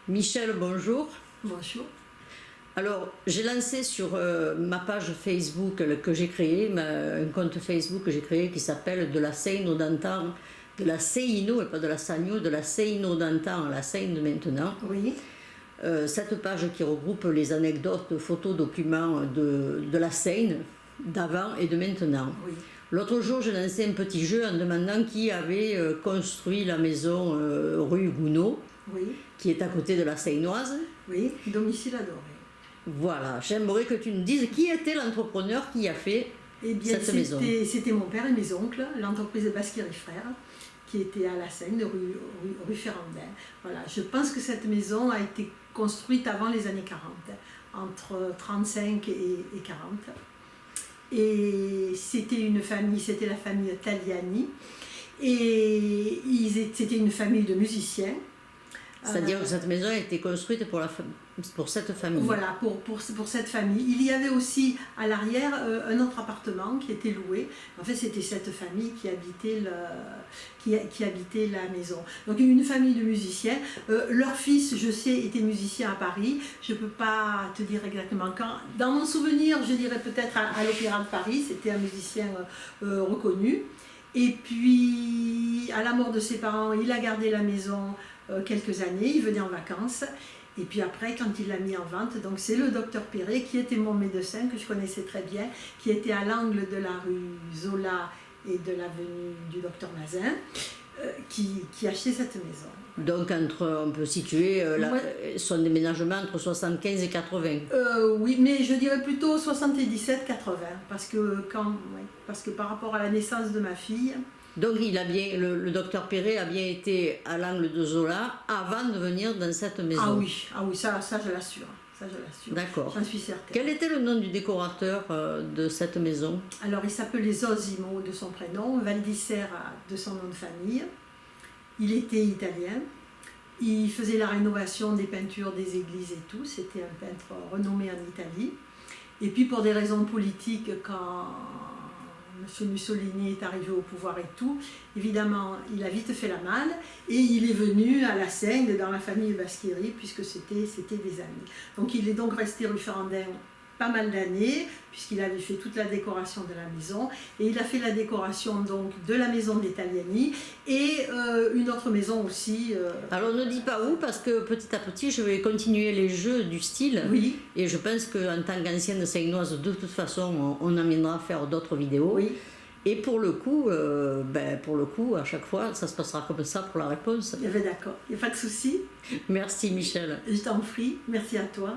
Michel, bonjour. Bonjour. Alors, j'ai lancé sur ma page Facebook que j'ai créée, un compte Facebook que j'ai créé qui s'appelle De la Seine au Dantan, de la Seino et pas de la Sagno, de la Seino Dantan à la Seine de maintenant. Oui. Cette page qui regroupe les anecdotes, photos, documents de la Seine d'avant et de maintenant. Oui. L'autre jour, j'ai lancé un petit jeu en demandant qui avait construit la maison rue Gounod, Oui. qui est à côté de la Seinoise. Oui, domicile adoré. Voilà, j'aimerais que tu nous dises qui était l'entrepreneur qui a fait cette maison. C'était mon père et mes oncles, l'entreprise Basquiry Frères, qui était à la Seine, rue Ferrandin. Voilà, je pense que cette maison a été construite avant les années 40, entre 35 et 40. Et c'était la famille Tagliani. Et c'était une famille de musiciens. C'est-à-dire que cette maison a été construite pour cette famille. Voilà, pour cette famille. Il y avait aussi à l'arrière un autre appartement qui était loué. En fait, c'était cette famille qui habitait la maison. Donc une famille de musiciens. Leur fils, je sais, était musicien à Paris. Je ne peux pas te dire exactement quand. Dans mon souvenir, je dirais peut-être à l'Opéra de Paris. C'était un musicien reconnu. Et puis, à la mort de ses parents, il a gardé la maison quelques années, il venait en vacances. Et puis après, quand il l'a mis en vente, donc c'est le docteur Perret, qui était mon médecin, que je connaissais très bien, qui était à l'angle de la rue Zola et de l'avenue du docteur Mazin, qui achetait cette maison. Donc, on peut situer son déménagement entre 75 et 80. Oui, mais je dirais plutôt 77-80, parce que par rapport à la naissance de ma fille... Donc, le docteur Perret a bien été à l'angle de Zola avant de venir dans cette maison. Ah oui, ça je l'assure. D'accord. J'en suis certaine. Quel était le nom du décorateur de cette maison? Alors, il s'appelait Zosimo de son prénom, Valdicera de son nom de famille. Il était italien. Il faisait la rénovation des peintures des églises et tout. C'était un peintre renommé en Italie. Et puis, pour des raisons politiques, quand M. Mussolini est arrivé au pouvoir et tout, évidemment, il a vite fait la malle et il est venu à la Seine dans la famille Basquiry, puisque c'était des amis. Donc il est donc resté rue Ferrandin pas mal d'années, puisqu'il avait fait toute la décoration de la maison, et il a fait la décoration donc de la maison des Tagliani et une autre maison aussi. Alors ne dis pas où, parce que petit à petit je vais continuer les jeux du style. Oui. Et je pense qu'en tant qu'ancienne Seinoise, de toute façon, on amènera à faire d'autres vidéos. Oui. Et pour le coup, à chaque fois, ça se passera comme ça pour la réponse. Eh bien, d'accord, il n'y a pas de souci. Merci Michel. Je t'en prie, merci à toi.